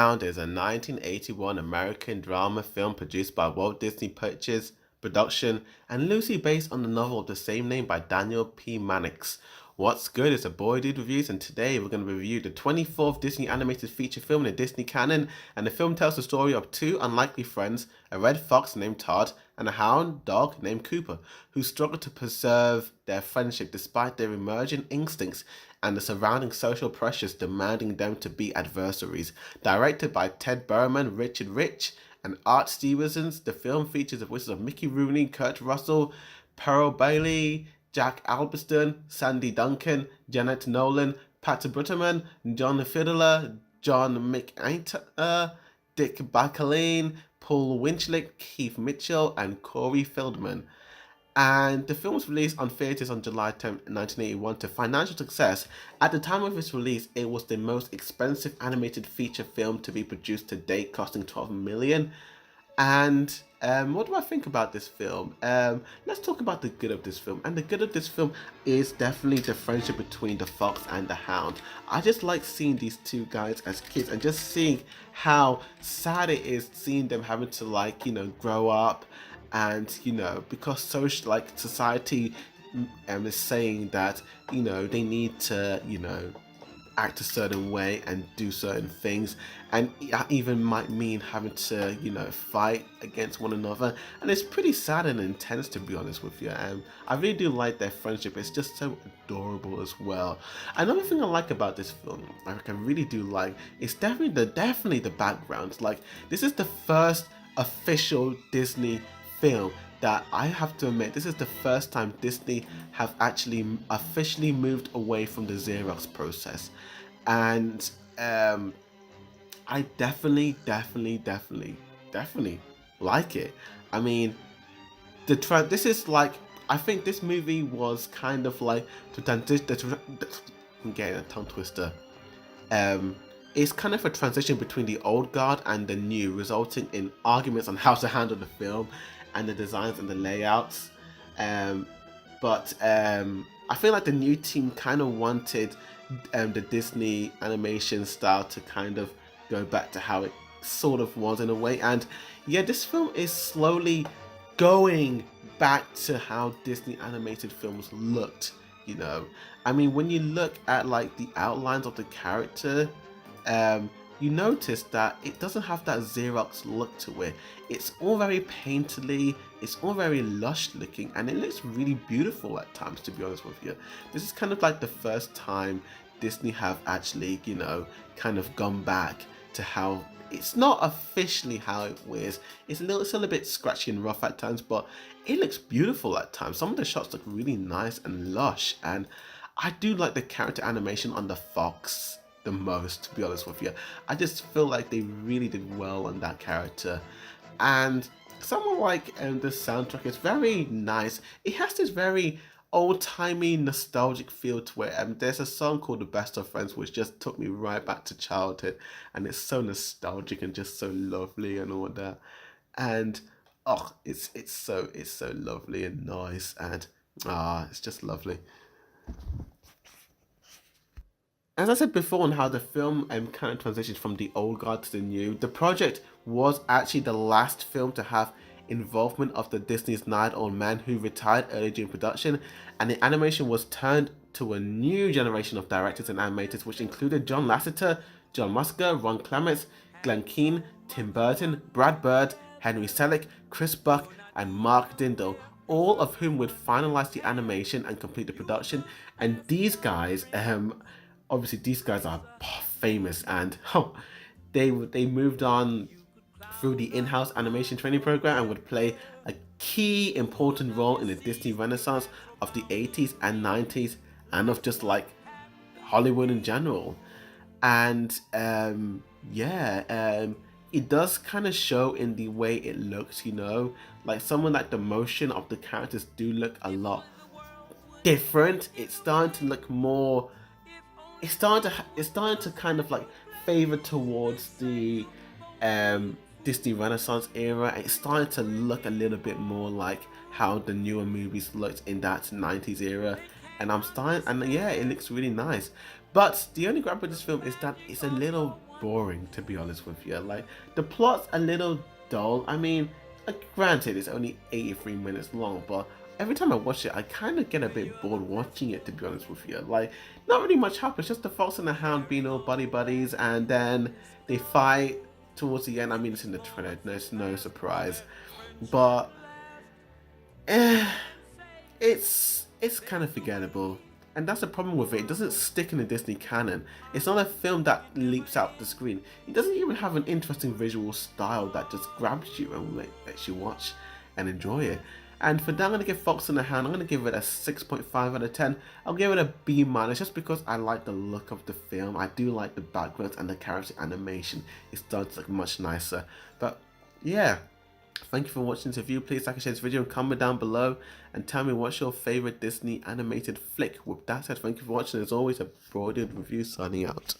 Hound is a 1981 American drama film produced by Walt Disney Pictures Production and loosely based on the novel of the same name by Daniel P. Mannix. What's good is a boy dude reviews, and today we're going to review the 24th Disney animated feature film in the Disney canon. And the film tells the story of two unlikely friends, a red fox named Todd and a hound dog named Cooper, who struggle to preserve their friendship despite their emergent instincts and the surrounding social pressures demanding them to be adversaries. Directed by Ted Berman, Richard Rich, and Art Stevensons, the film features the voices of Mickey Rooney, Kurt Russell, Pearl Bailey, Jack Alberston, Sandy Duncan, Janet Nolan, Pat Butterman, John Fiedler, John McEntire, Dick Bacalane, Paul Winchlick, Keith Mitchell, and Corey Feldman. And the film was released on theaters on July 10, 1981 to financial success. At the time of its release, it was the most expensive animated feature film to be produced to date, costing $12 million. And what do I think about this film? Let's talk about the good of this film. And the good of this film is definitely the friendship between the fox and the hound. I just like seeing these two guys as kids and just seeing how sad it is seeing them having to grow up, and because society is saying that they need to act a certain way and do certain things, and that even might mean having to fight against one another, and it's pretty sad and intense, to be honest with you. I really do like their friendship. It's just so adorable as well. Another thing I like about this film, I really do like, is definitely the background. Like, this is the first official Disney film that I have to admit, this is the first time Disney have actually officially moved away from the Xerox process. And I definitely like it. I mean, this is like, I think this movie was kind of like to transition. I'm getting a tongue twister. It's kind of a transition between the old guard and the new, resulting in arguments on how to handle the film and the designs and the layouts. But I feel like the new team kind of wanted the Disney animation style to kind of go back to how it sort of was in a way. And yeah, this film is slowly going back to how Disney animated films looked. I mean, when you look at like the outlines of the character, you notice that it doesn't have that Xerox look to it. It's all very painterly, it's all very lush looking, and it looks really beautiful at times, to be honest with you. This is kind of like the first time Disney have actually, kind of gone back to how it's not officially how it was. It's still a bit scratchy and rough at times, but it looks beautiful at times. Some of the shots look really nice and lush, and I do like the character animation on the fox the most, to be honest with you. I just feel like they really did well on that character. And someone like the soundtrack is very nice. It has this very old-timey nostalgic feel to it. There's a song called The Best of Friends which just took me right back to childhood, and it's so nostalgic and just so lovely and all that. And oh, it's so lovely and nice, and it's just lovely. As I said before on how the film kind of transitioned from the old guard to the new, the project was actually the last film to have involvement of the Disney's 9-old man who retired early during production, and the animation was turned to a new generation of directors and animators, which included John Lasseter, John Musker, Ron Clements, Glenn Keane, Tim Burton, Brad Bird, Henry Selick, Chris Buck, and Mark Dindal, all of whom would finalize the animation and complete the production. And these guys, obviously these guys are famous, and they moved on through the in-house animation training program and would play a key important role in the Disney Renaissance of the 80s and 90s, and of just like Hollywood in general. And it does kind of show in the way it looks, like someone like the motion of the characters do look a lot different. It's starting to look more, it's starting to kind of like favor towards the Disney Renaissance era. It's starting to look a little bit more like how the newer movies looked in that 90s era, and it looks really nice. But the only gripe with this film is that it's a little boring, to be honest with you. Like, the plot's a little dull. I mean, granted, it's only 83 minutes long, but every time I watch it, I kind of get a bit bored watching it, to be honest with you. Like, not really much happens, just the Fox and the Hound being all buddy buddies, and then they fight towards the end. I mean, it's in the trailer, there's no surprise. But, eh, it's kind of forgettable. And that's the problem with it. It doesn't stick in the Disney canon. It's not a film that leaps out the screen. It doesn't even have an interesting visual style that just grabs you and lets you watch and enjoy it. And for that, I'm going to give Fox and the Hound, I'm going to give it a 6.5 out of 10. I'll give it a B minus just because I like the look of the film. I do like the backgrounds and the character animation. It's done like much nicer. But yeah. Thank you for watching this review. Please like and share this video and comment down below and tell me what's your favorite Disney animated flick. With that said, thank you for watching. As always, a broadened review signing out.